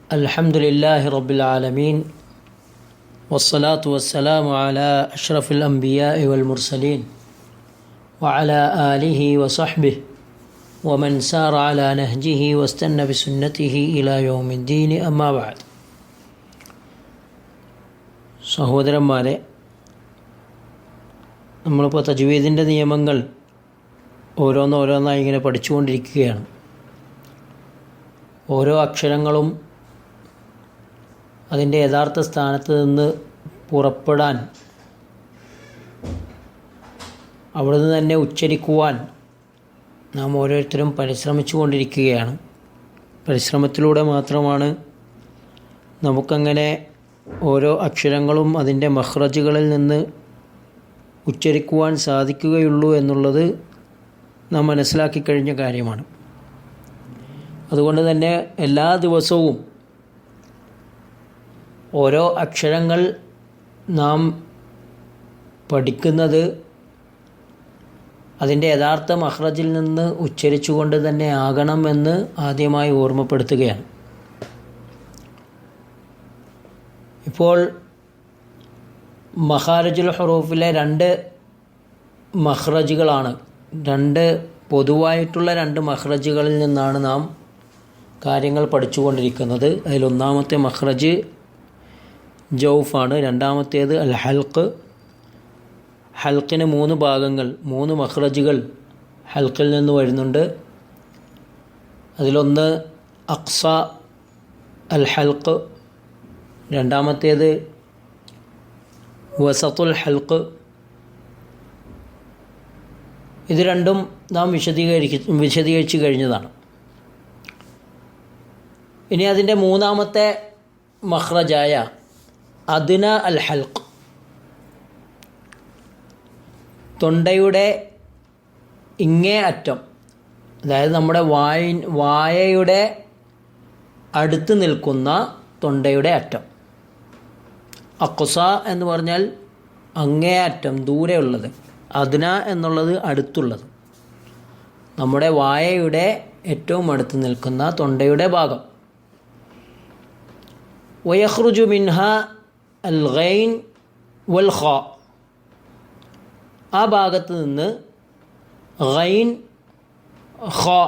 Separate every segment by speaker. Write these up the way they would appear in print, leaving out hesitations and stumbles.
Speaker 1: الحمد لله رب العالمين والصلاة والسلام على أشرف الأنبياء والمرسلين وعلى آله وصحبه ومن سار على نهجه واستنى بسنته إلى يوم الدين أما بعد. സഹോദരന്മാരെ, നമ്മളിപ്പോൾ തജ്വീദിൻ്റെ നിയമങ്ങൾ ഓരോന്നോരോന്നായി ഇങ്ങനെ പഠിച്ചുകൊണ്ടിരിക്കുകയാണ്. ഓരോ അക്ഷരങ്ങളും അതിൻ്റെ യഥാർത്ഥ സ്ഥാനത്ത് നിന്ന് പുറപ്പെടാൻ, അവിടുന്ന് തന്നെ ഉച്ചരിക്കുവാൻ നാം ഓരോരുത്തരും പരിശ്രമിച്ചു കൊണ്ടിരിക്കുകയാണ്. പരിശ്രമത്തിലൂടെ മാത്രമാണ് നമുക്കങ്ങനെ ഓരോ അക്ഷരങ്ങളും അതിൻ്റെ മഖ്റജുകളിൽ നിന്ന് ഉച്ചരിക്കുവാൻ സാധിക്കുകയുള്ളൂ എന്നുള്ളത് നാം മനസ്സിലാക്കി കഴിഞ്ഞ കാര്യമാണ്. അതുകൊണ്ട് തന്നെ എല്ലാ ദിവസവും ഓരോ അക്ഷരങ്ങൾ നാം പഠിക്കുന്നത് അതിൻ്റെ യഥാർത്ഥ മഖ്റജിൽ നിന്ന് ഉച്ചരിച്ചുകൊണ്ട് തന്നെ ആകണമെന്ന് ആദ്യമായി ഓർമ്മപ്പെടുത്തുകയാണ്. ഇപ്പോൾ മഖാരിജുൽ ഹുറൂഫിലെ രണ്ട് മഖ്റജുകളാണ്, പൊതുവായിട്ടുള്ള രണ്ട് മഖ്റജുകളിൽ നിന്നാണ് നാം കാര്യങ്ങൾ പഠിച്ചുകൊണ്ടിരിക്കുന്നത്. അതിലൊന്നാമത്തെ മഖ്റജ് ജൗഫാണ്, രണ്ടാമത്തേത് അൽ ഹൽക്ക്. ഹൽക്കിന് 3 ഭാഗങ്ങൾ, 3 മഖ്റജുകൾ ഹൽക്കിൽ നിന്ന് വരുന്നുണ്ട്. അതിലൊന്ന് അഖ്സ അൽ ഹൽക്ക്, രണ്ടാമത്തേത് വസത്തുൽ ഹൽക്ക്. ഇത് രണ്ടും നാം വിശദീകരിച്ചു കഴിഞ്ഞതാണ്. ഇനി അതിൻ്റെ മൂന്നാമത്തെ മഖ്റജായ അദ്ന അൽ ഹൽക്ക്, തൊണ്ടയുടെ ഇങ്ങേ അറ്റം, അതായത് നമ്മുടെ വായയുടെ അടുത്ത് നിൽക്കുന്ന തൊണ്ടയുടെ അറ്റം. അഖ്സ എന്ന് പറഞ്ഞാൽ അങ്ങേ അറ്റം, ദൂരെയുള്ളത്. അദ്ന എന്നുള്ളത് അടുത്തുള്ളത്, നമ്മുടെ വായയുടെ ഏറ്റവും അടുത്ത് നിൽക്കുന്ന തൊണ്ടയുടെ ഭാഗം. വയഖ്റുജു മിൻഹ അൽ ഗൈൻ വൽ ഖാ, ആ ഭാഗത്ത് നിന്ന് ഗൈൻ ഖാ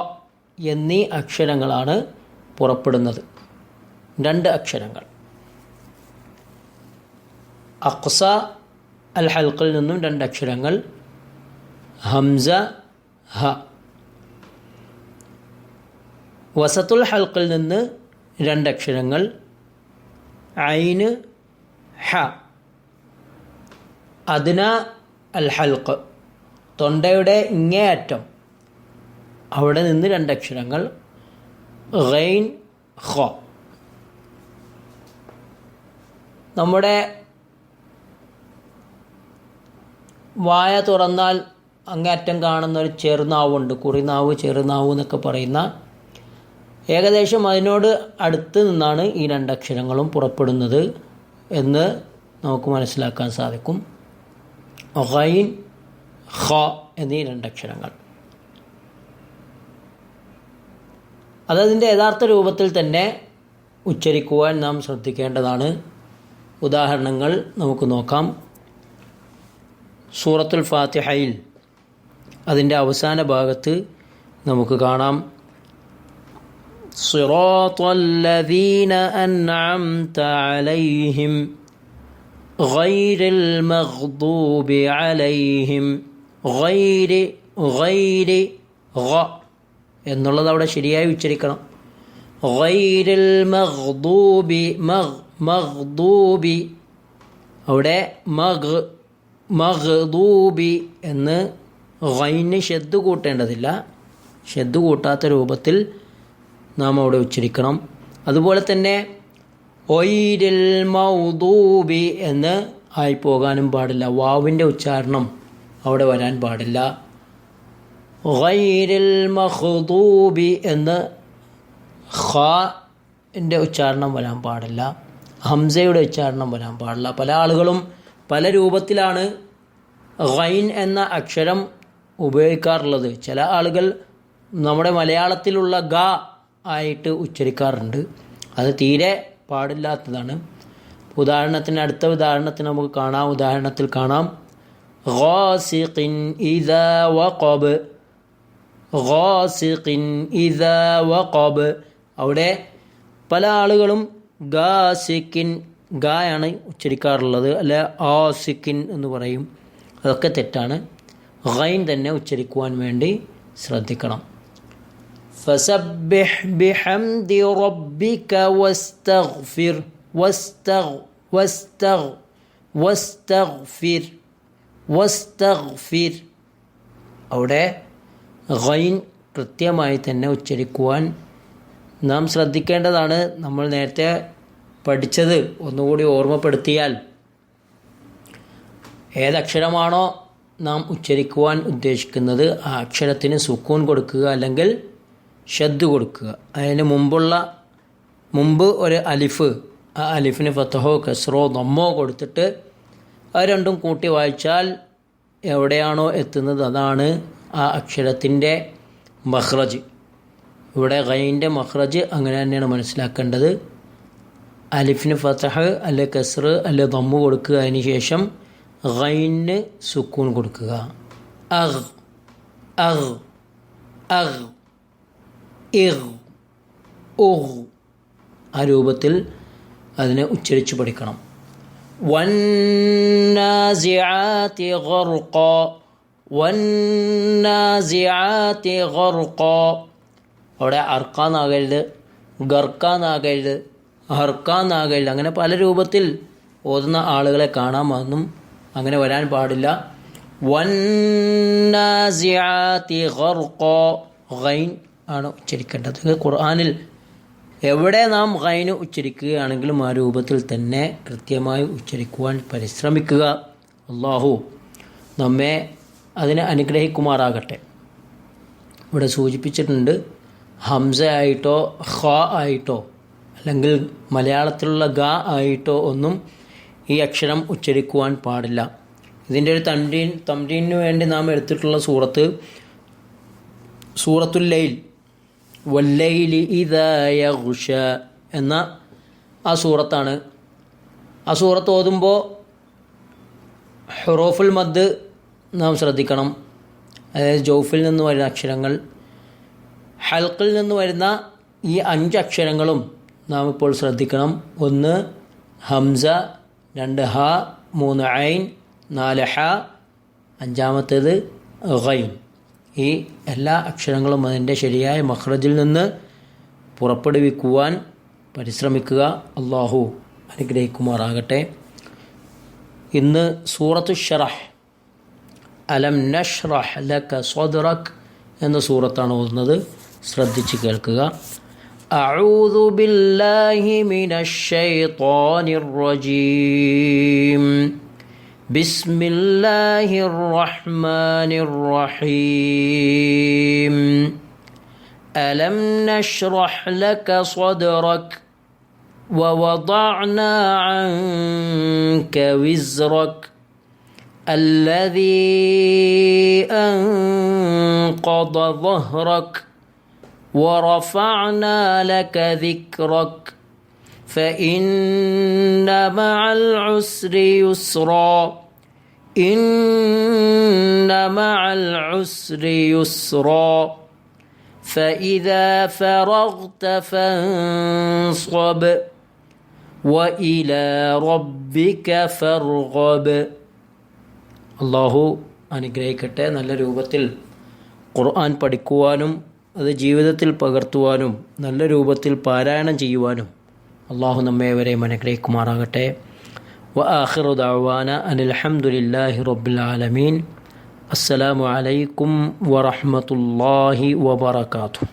Speaker 1: എന്നീ അക്ഷരങ്ങളാണ് പുറപ്പെടുന്നത്. 2 അക്ഷരങ്ങൾ. അഖ്സ അൽ ഹൽക്കിൽ നിന്നും 2 അക്ഷരങ്ങൾ, ഹംസ ഹ. വസത്തുൽ ഹൽക്കിൽ നിന്ന് 2 അക്ഷരങ്ങൾ, ഐന് ഹ. അദ്ന അൽ ഹൽക്ക്, തൊണ്ടയുടെ ഇങ്ങേ അറ്റം, അവിടെ നിന്ന് 2 അക്ഷരങ്ങൾ, ഗൈൻ ഖ. നമ്മുടെ വായ തുറന്നാൽ അങ്ങേയറ്റം കാണുന്ന ഒരു ചെറുനാവുണ്ട്, കുറിനാവ്, ചെറുനാവ് എന്നൊക്കെ പറയുന്ന, ഏകദേശം അതിനോട് അടുത്ത് നിന്നാണ് ഈ 2 അക്ഷരങ്ങളും പുറപ്പെടുന്നത് എന്ന് നമുക്ക് മനസ്സിലാക്കാൻ സാധിക്കും. ഗൈൻ ഖ എന്നീ 2 അക്ഷരങ്ങൾ. അതതിൻ്റെ യഥാർത്ഥ രൂപത്തിൽ തന്നെ ഉച്ചരിക്കുവാൻ നാം ശ്രദ്ധിക്കേണ്ടതാണ്. ഉദാഹരണങ്ങൾ നമുക്ക് നോക്കാം. സൂറത്തുൽ ഫാത്തിഹയിൽ അതിൻ്റെ അവസാന ഭാഗത്ത് നമുക്ക് കാണാം, സിറാത്തൽ ലദീന അൻഅംത അലൈഹിം ഗൈരിൽ മഗ്ദൂബി അലൈഹിം. ഗൈരി ഗ എന്നുള്ളത് അവിടെ ശരിയായി ഉച്ചരിക്കണം. ഗൈരിൽ മഗ്ദൂബി, മഗ്ദൂബി, അവിടെ മഗ്ദൂബി എന്ന് ഗൈന് ഷെദ് കൂട്ടേണ്ടതില്ല. ഷെദ് കൂട്ടാത്ത രൂപത്തിൽ നാം അവിടെ ഉച്ചരിക്കണം. അതുപോലെ തന്നെ ഒയ്രിൽ മൗദൂബി എന്ന് ആയിപ്പോകാനും പാടില്ല. വാവിൻ്റെ ഉച്ചാരണം അവിടെ വരാൻ പാടില്ല. ഗൈരിൽ മഖ്ദൂബി എന്ന് ഖാൻ്റെ ഉച്ചാരണം വരാൻ പാടില്ല. ഹംസയുടെ ഉച്ചാരണം വരാൻ പാടില്ല. പല ആളുകളും പല രൂപത്തിലാണ് ഗൈൻ എന്ന അക്ഷരം ഉപയോഗിക്കാറുള്ളത്. ചില ആളുകൾ നമ്മുടെ മലയാളത്തിലുള്ള ഗ ആയിട്ട് ഉച്ചരിക്കാറുണ്ട്. അത് തീരെ പാടില്ലാത്തതാണ്. അടുത്ത ഉദാഹരണത്തിന് നമുക്ക് കാണാം. ഉദാഹരണത്തിൽ കാണാം ഗാസിഖിൻ ഇദാ വഖബ്, ഗാസിഖിൻ ഇദാ വഖബ്. അവിടെ പല ആളുകളും ഗാസിക്കിൻ ഗായാണ് ഉച്ചരിക്കാറുള്ളത്, അല്ല ആസിക്കിൻ എന്ന് പറയും. അതൊക്കെ തെറ്റാണ്. ഗൈൻ തന്നെ ഉച്ചരിക്കുവാൻ വേണ്ടി ശ്രദ്ധിക്കണം. ഫസബ്ബിഹ് ബിഹംദി റബ്ബിക വസ്തഗ്ഫിർ, വസ്തഗ്ഫിർ, വസ്തഗ്ഫിർ. അവിടെ ഗൈൻ കൃത്യമായി തന്നെ ഉച്ചരിക്കുവാൻ നാം ശ്രദ്ധിക്കേണ്ടതാണ്. നമ്മൾ നേരത്തെ പഠിച്ചത് ഒന്നുകൂടി ഓർമ്മപ്പെടുത്തിയാൽ, ഏതക്ഷരമാണോ നാം ഉച്ചരിക്കുവാൻ ഉദ്ദേശിക്കുന്നത് ആ അക്ഷരത്തിന് സുക്കൂൻ കൊടുക്കുക, അല്ലെങ്കിൽ ഷദ്ദ് കൊടുക്കുക. അതിന് മുമ്പ് ഒരു അലിഫ്, ആ അലിഫിന് ഫത്തഹോ കസ്റോ ദമ്മോ കൊടുത്തിട്ട് അത് രണ്ടും കൂട്ടി വായിച്ചാൽ എവിടെയാണോ എത്തുന്നത് അതാണ് ആ അക്ഷരത്തിൻ്റെ മഖ്റജ്. ഇവിടെ ഗൈൻ്റെ മഖ്റജ് അങ്ങനെ തന്നെയാണ് മനസ്സിലാക്കേണ്ടത്. അലിഫിന് ഫതഹ് അല്ലെ കസ്ർ അല്ലെ ദമ്മ് കൊടുക്കുക, അതിന് ശേഷം ഗൈന് സുക്കൂൻ കൊടുക്കുക. അഗ് അഗ് അഗ് ഇഗ് ഉഗ്, ആ രൂപത്തിൽ അതിനെ ഉച്ചരിച്ച് പഠിക്കണം. വന്നാസിആതി ഗർഖ, വന്നാസിആതി ഗർഖ. അവിടെ അർക്കാന്നാകരുത്, ഗർക്കാന്നാകരുത്, ഹർക്കാന്നാകരുത്. അങ്ങനെ പല രൂപത്തിൽ ഓതുന്ന ആളുകളെ കാണാം. അതൊന്നും അങ്ങനെ വരാൻ പാടില്ല. വന്നാസിആതി ഗർഖ, ഗൈൻ ആണ് ഉച്ചരിക്കേണ്ടത്. ഖുർആനിൽ എവിടെ നാം ഗൈന് ഉച്ചരിക്കുകയാണെങ്കിലും ആ രൂപത്തിൽ തന്നെ കൃത്യമായി ഉച്ചരിക്കുവാൻ പരിശ്രമിക്കുക. അല്ലാഹു നമ്മെ അതിനെ അനുഗ്രഹിക്കുമാറാകട്ടെ. ഇവിടെ സൂചിപ്പിച്ചിട്ടുണ്ട്, ഹംസ ആയിട്ടോ ഖ ആയിട്ടോ അല്ലെങ്കിൽ മലയാളത്തിലുള്ള ഗ ആയിട്ടോ ഒന്നും ഈ അക്ഷരം ഉച്ചരിക്കുവാൻ പാടില്ല. ഇതിൻ്റെ ഒരു തംരീനു വേണ്ടി നാം എടുത്തിട്ടുള്ള സൂറത്തുൽ ലൈൽ, വല്ലൈലി ഇദാ യഗ്ഷ എന്ന ആ സൂറത്താണ്. ആ സൂറത്ത് ഓതുമ്പോൾ ഹുറൂഫുൽ മദ് നാം ശ്രദ്ധിക്കണം. അതായത് ജൗഫിൽ നിന്ന് വരുന്ന അക്ഷരങ്ങൾ, ഹൽക്കിൽ നിന്ന് വരുന്ന ഈ 5 അക്ഷരങ്ങളും നാം ഇപ്പോൾ ശ്രദ്ധിക്കണം. 1 ഹംസ, 2 ഹ, 3 ഐൻ, 4 ഹ, 5-മത്തേത് ഗൈൻ. ഈ എല്ലാ അക്ഷരങ്ങളും അതിൻ്റെ ശരിയായ മഖ്റജിൽ നിന്ന് പുറപ്പെടുവിക്കുവാൻ പരിശ്രമിക്കുക. അല്ലാഹു അനുഗ്രഹിക്കുമാറാകട്ടെ. ഇന്ന് സൂറത്തു ശറഹ്, അലം നഷ്റഹ് ലക സദ്റക് എന്ന സൂറത്താണ് ഓതുന്നത്. ശ്രദ്ധിച്ച് കേൾക്കുക. അഊദു ബില്ലാഹി മിനശ് ശൈത്വാനിർ റജീം. ബിസ്മില്ലാഹിർ റഹ്മാനിർ റഹീം. അലം നഷ്റഹ് ലക സദ്റക് വവദഅനാ അൻക വിസ്റക് الذي أنقض ظهرك ورفعنا لك ذكرك فإن مع العسر يسرا إن مع العسر يسرا فإذا فرغت فانصب وإلى ربك فارغب. അള്ളാഹു അനുഗ്രഹിക്കട്ടെ. നല്ല രൂപത്തിൽ ഖുർആൻ പഠിക്കുവാനും അത് ജീവിതത്തിൽ പകർത്തുവാനും നല്ല രൂപത്തിൽ പാരായണം ചെയ്യുവാനും അള്ളാഹു നമ്മേവരെയും അനുഗ്രഹിക്കുമാറാകട്ടെ. വആഖിറു ദഅവാന അനിൽ ഹംദുലില്ലാഹി റബ്ബിൽ ആലമീൻ. അസ്സലാമു അലൈക്കും വറഹ്മത്തുള്ളാഹി വബറകാതുഹു.